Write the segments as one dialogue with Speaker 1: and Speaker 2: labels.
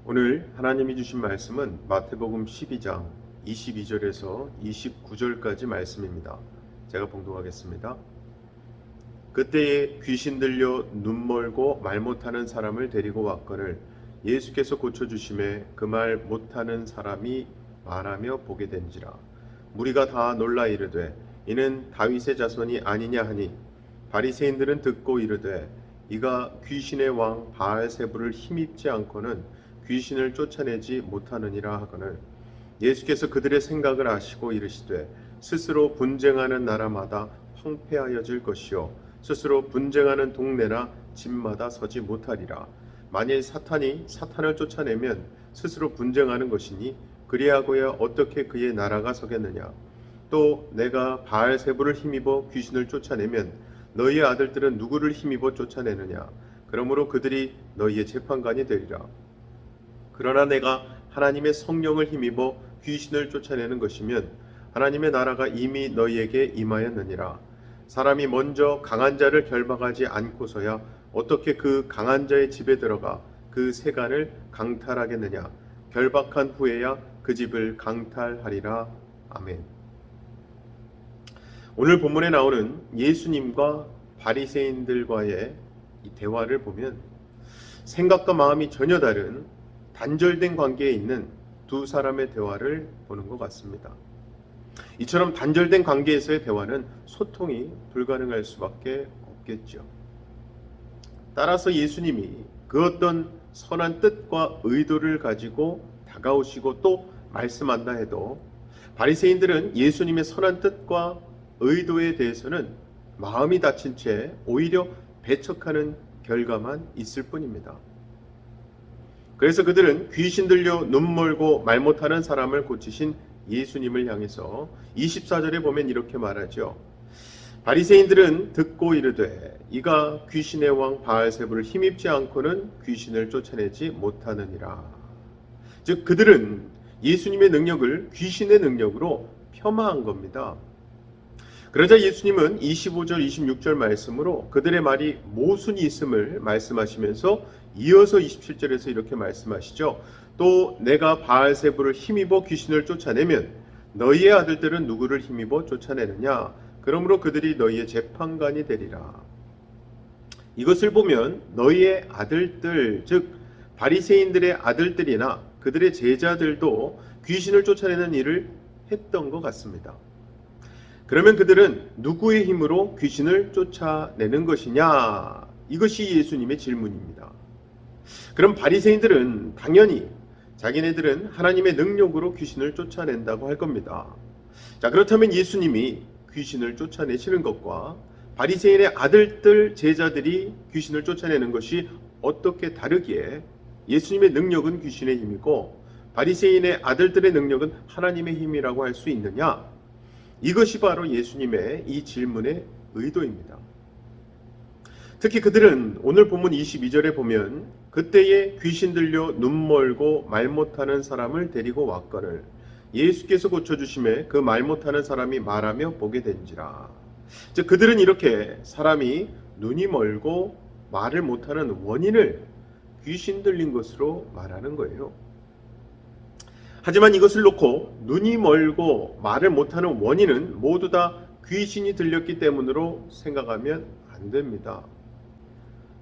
Speaker 1: 오늘 하나님이 주신 말씀은 마태복음 12장 22절에서 29절까지 말씀입니다. 제가 봉독하겠습니다. 그때에 귀신 들려 눈 멀고 말 못하는 사람을 데리고 왔거늘 예수께서 고쳐주심에 그 말 못하는 사람이 말하며 보게 된지라. 무리가 다 놀라 이르되 이는 다윗의 자손이 아니냐 하니 바리새인들은 듣고 이르되 이가 귀신의 왕 바알세불을 힘입지 않고는 귀신을 쫓아내지 못하느니라 하거늘 예수께서 그들의 생각을 아시고 이르시되 스스로 분쟁하는 나라마다 황폐하여질 것이요 스스로 분쟁하는 동네나 집마다 서지 못하리라. 만일 사탄이 사탄을 쫓아내면 스스로 분쟁하는 것이니 그리하고야 어떻게 그의 나라가 서겠느냐. 또 내가 바알세불을 힘입어 귀신을 쫓아내면 너희의 아들들은 누구를 힘입어 쫓아내느냐. 그러므로 그들이 너희의 재판관이 되리라. 그러나 내가 하나님의 성령을 힘입어 귀신을 쫓아내는 것이면 하나님의 나라가 이미 너희에게 임하였느니라. 사람이 먼저 강한 자를 결박하지 않고서야 어떻게 그 강한 자의 집에 들어가 그 세간을 강탈하겠느냐. 결박한 후에야 그 집을 강탈하리라. 아멘. 오늘 본문에 나오는 예수님과 바리새인들과의 이 대화를 보면 생각과 마음이 전혀 다른 단절된 관계에 있는 두 사람의 대화를 보는 것 같습니다. 이처럼 단절된 관계에서의 대화는 소통이 불가능할 수밖에 없겠죠. 따라서 예수님이 그 어떤 선한 뜻과 의도를 가지고 다가오시고 또 말씀한다 해도 바리새인들은 예수님의 선한 뜻과 의도에 대해서는 마음이 닫힌 채 오히려 배척하는 결과만 있을 뿐입니다. 그래서 그들은 귀신 들려 눈 멀고 말 못하는 사람을 고치신 예수님을 향해서 24절에 보면 이렇게 말하죠. 바리새인들은 듣고 이르되 이가 귀신의 왕 바알세불을 힘입지 않고는 귀신을 쫓아내지 못하느니라. 즉 그들은 예수님의 능력을 귀신의 능력으로 폄하한 겁니다. 그러자 예수님은 25절 26절 말씀으로 그들의 말이 모순이 있음을 말씀하시면서 이어서 27절에서 이렇게 말씀하시죠. 또 내가 바알세불을 힘입어 귀신을 쫓아내면 너희의 아들들은 누구를 힘입어 쫓아내느냐. 그러므로 그들이 너희의 재판관이 되리라. 이것을 보면 너희의 아들들, 즉 바리새인들의 아들들이나 그들의 제자들도 귀신을 쫓아내는 일을 했던 것 같습니다. 그러면 그들은 누구의 힘으로 귀신을 쫓아내는 것이냐? 이것이 예수님의 질문입니다. 그럼 바리새인들은 당연히 자기네들은 하나님의 능력으로 귀신을 쫓아낸다고 할 겁니다. 자, 그렇다면 예수님이 귀신을 쫓아내시는 것과 바리새인의 아들들 제자들이 귀신을 쫓아내는 것이 어떻게 다르기에 예수님의 능력은 귀신의 힘이고 바리새인의 아들들의 능력은 하나님의 힘이라고 할 수 있느냐? 이것이 바로 예수님의 이 질문의 의도입니다. 특히 그들은 오늘 본문 22절에 보면 그때에 귀신 들려 눈 멀고 말 못하는 사람을 데리고 왔거늘 예수께서 고쳐주심에 그 말 못하는 사람이 말하며 보게 된지라. 즉 그들은 이렇게 사람이 눈이 멀고 말을 못하는 원인을 귀신 들린 것으로 말하는 거예요. 하지만 이것을 놓고 눈이 멀고 말을 못하는 원인은 모두 다 귀신이 들렸기 때문으로 생각하면 안 됩니다.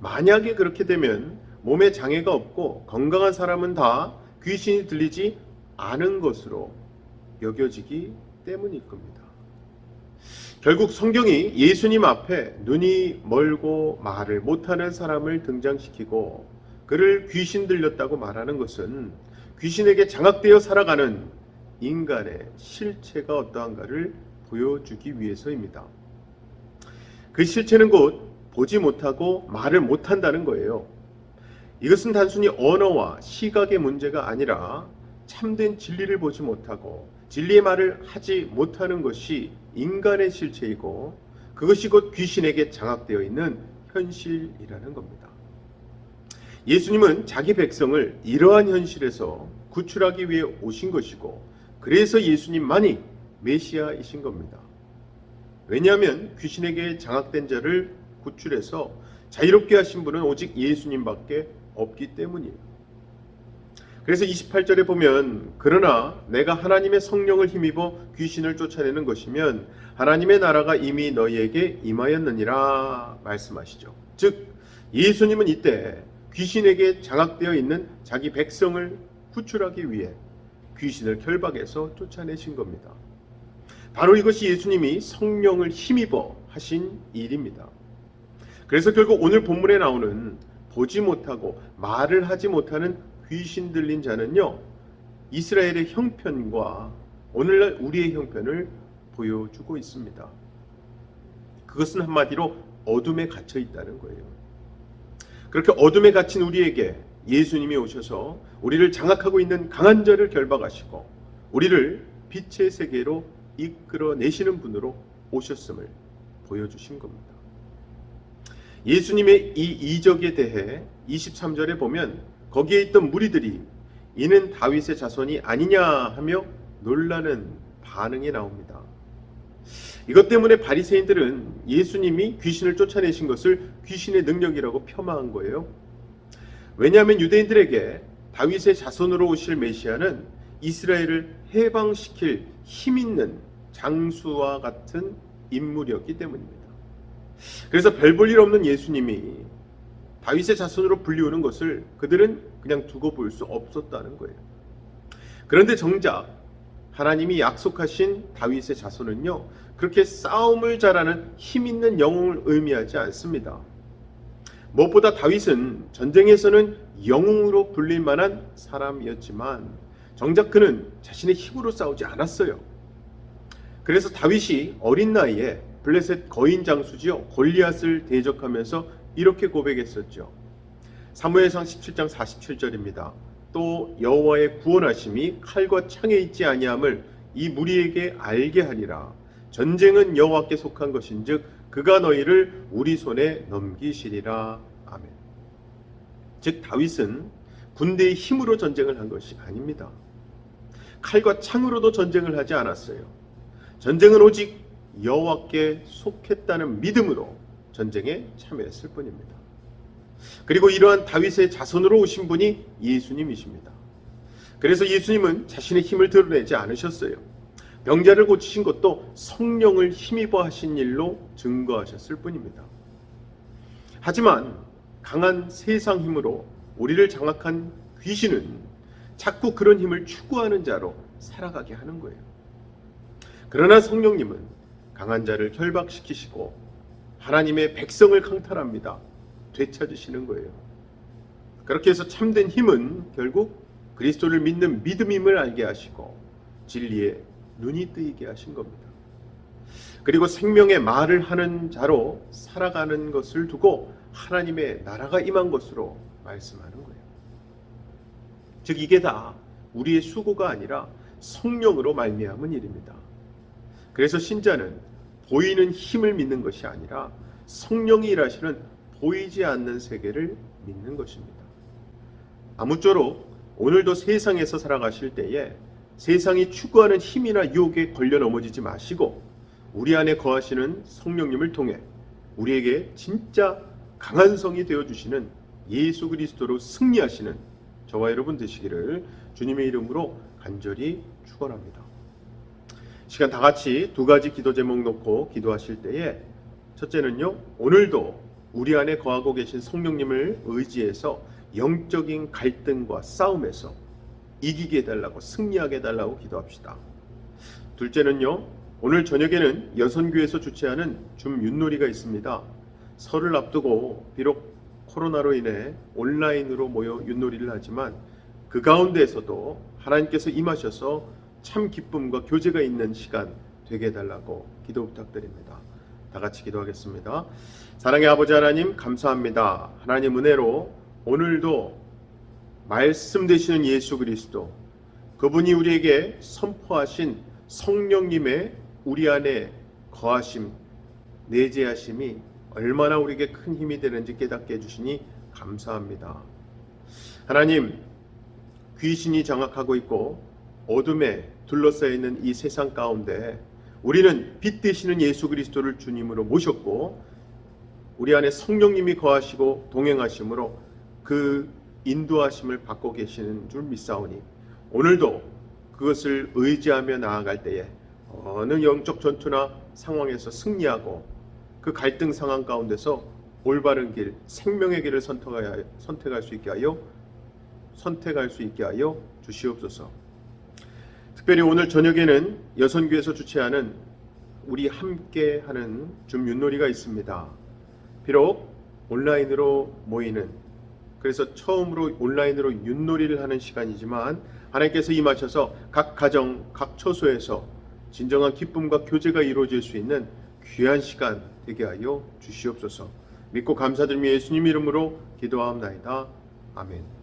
Speaker 1: 만약에 그렇게 되면 몸에 장애가 없고 건강한 사람은 다 귀신이 들리지 않은 것으로 여겨지기 때문일 겁니다. 결국 성경이 예수님 앞에 눈이 멀고 말을 못하는 사람을 등장시키고 그를 귀신 들렸다고 말하는 것은 귀신에게 장악되어 살아가는 인간의 실체가 어떠한가를 보여주기 위해서입니다. 그 실체는 곧 보지 못하고 말을 못한다는 거예요. 이것은 단순히 언어와 시각의 문제가 아니라 참된 진리를 보지 못하고 진리의 말을 하지 못하는 것이 인간의 실체이고 그것이 곧 귀신에게 장악되어 있는 현실이라는 겁니다. 예수님은 자기 백성을 이러한 현실에서 구출하기 위해 오신 것이고 그래서 예수님만이 메시아이신 겁니다. 왜냐하면 귀신에게 장악된 자를 구출해서 자유롭게 하신 분은 오직 예수님밖에 없기 때문이에요. 그래서 28절에 보면 그러나 내가 하나님의 성령을 힘입어 귀신을 쫓아내는 것이면 하나님의 나라가 이미 너희에게 임하였느니라 말씀하시죠. 즉 예수님은 이때 귀신에게 장악되어 있는 자기 백성을 구출하기 위해 귀신을 결박해서 쫓아내신 겁니다. 바로 이것이 예수님이 성령을 힘입어 하신 일입니다. 그래서 결국 오늘 본문에 나오는 보지 못하고 말을 하지 못하는 귀신 들린 자는요, 이스라엘의 형편과 오늘날 우리의 형편을 보여주고 있습니다. 그것은 한마디로 어둠에 갇혀 있다는 거예요. 그렇게 어둠에 갇힌 우리에게 예수님이 오셔서 우리를 장악하고 있는 강한 자를 결박하시고 우리를 빛의 세계로 이끌어내시는 분으로 오셨음을 보여주신 겁니다. 예수님의 이 이적에 대해 23절에 보면 거기에 있던 무리들이 이는 다윗의 자손이 아니냐 하며 놀라는 반응이 나옵니다. 이것 때문에 바리새인들은 예수님이 귀신을 쫓아내신 것을 귀신의 능력이라고 폄하한 거예요. 왜냐하면 유대인들에게 다윗의 자손으로 오실 메시아는 이스라엘을 해방시킬 힘 있는 장수와 같은 인물이었기 때문입니다. 그래서 별 볼 일 없는 예수님이 다윗의 자손으로 불리우는 것을 그들은 그냥 두고 볼 수 없었다는 거예요. 그런데 정작 하나님이 약속하신 다윗의 자손은요, 그렇게 싸움을 잘하는 힘 있는 영웅을 의미하지 않습니다. 무엇보다 다윗은 전쟁에서는 영웅으로 불릴 만한 사람이었지만 정작 그는 자신의 힘으로 싸우지 않았어요. 그래서 다윗이 어린 나이에 블레셋 거인 장수지요 골리앗을 대적하면서 이렇게 고백했었죠. 사무엘상 17장 47절입니다. 또 여호와의 구원하심이 칼과 창에 있지 아니함을 이 무리에게 알게 하리라. 전쟁은 여호와께 속한 것인즉 그가 너희를 우리 손에 넘기시리라. 아멘. 즉 다윗은 군대의 힘으로 전쟁을 한 것이 아닙니다. 칼과 창으로도 전쟁을 하지 않았어요. 전쟁은 오직 여호와께 속했다는 믿음으로 전쟁에 참여했을 뿐입니다. 그리고 이러한 다윗의 자손으로 오신 분이 예수님이십니다. 그래서 예수님은 자신의 힘을 드러내지 않으셨어요. 병자를 고치신 것도 성령을 힘입어 하신 일로 증거하셨을 뿐입니다. 하지만 강한 세상 힘으로 우리를 장악한 귀신은 자꾸 그런 힘을 추구하는 자로 살아가게 하는 거예요. 그러나 성령님은 강한 자를 결박시키시고 하나님의 백성을 강탈합니다. 되찾으시는 거예요. 그렇게 해서 참된 힘은 결국 그리스도를 믿는 믿음임을 알게 하시고 진리에 눈이 뜨이게 하신 겁니다. 그리고 생명의 말을 하는 자로 살아가는 것을 두고 하나님의 나라가 임한 것으로 말씀하는 거예요. 즉 이게 다 우리의 수고가 아니라 성령으로 말미암은 일입니다. 그래서 신자는 보이는 힘을 믿는 것이 아니라 성령이 일하시는 보이지 않는 세계를 믿는 것입니다. 아무쪼록 오늘도 세상에서 살아가실 때에 세상이 추구하는 힘이나 유혹에 걸려 넘어지지 마시고 우리 안에 거하시는 성령님을 통해 우리에게 진짜 강한 성이 되어주시는 예수 그리스도로 승리하시는 저와 여러분 되시기를 주님의 이름으로 간절히 축원합니다. 시간 다 같이 두 가지 기도 제목 놓고 기도하실 때에 첫째는요, 오늘도 우리 안에 거하고 계신 성령님을 의지해서 영적인 갈등과 싸움에서 이기게 해달라고 승리하게 해달라고 기도합시다. 둘째는요, 오늘 저녁에는 여선교회에서 주최하는 줌 윷놀이가 있습니다. 설을 앞두고 비록 코로나로 인해 온라인으로 모여 윷놀이를 하지만 그 가운데에서도 하나님께서 임하셔서 참 기쁨과 교제가 있는 시간 되게 해달라고 기도 부탁드립니다. 다 같이 기도하겠습니다. 사랑의 아버지 하나님 감사합니다. 하나님 은혜로 오늘도 말씀 되시는 예수 그리스도 그분이 우리에게 선포하신 성령님의 우리 안에 거하심 내재하심이 얼마나 우리에게 큰 힘이 되는지 깨닫게 해주시니 감사합니다. 하나님 귀신이 장악하고 있고 어둠에 둘러싸여 있는 이 세상 가운데 우리는 빛 되시는 예수 그리스도를 주님으로 모셨고 우리 안에 성령님이 거하시고 동행하심으로 그 인도하심을 받고 계시는 줄 믿사오니 오늘도 그것을 의지하며 나아갈 때에 어느 영적 전투나 상황에서 승리하고 그 갈등 상황 가운데서 올바른 길, 생명의 길을 선택할 수 있게 하여 주시옵소서. 특별히 오늘 저녁에는 여선교에서 주최하는 우리 함께하는 줌 윷놀이가 있습니다. 비록 온라인으로 모이는, 그래서 처음으로 온라인으로 윷놀이를 하는 시간이지만 하나님께서 임하셔서 각 가정, 각 처소에서 진정한 기쁨과 교제가 이루어질 수 있는 귀한 시간 되게 하여 주시옵소서. 믿고 감사드리며 예수님 이름으로 기도하옵나이다. 아멘.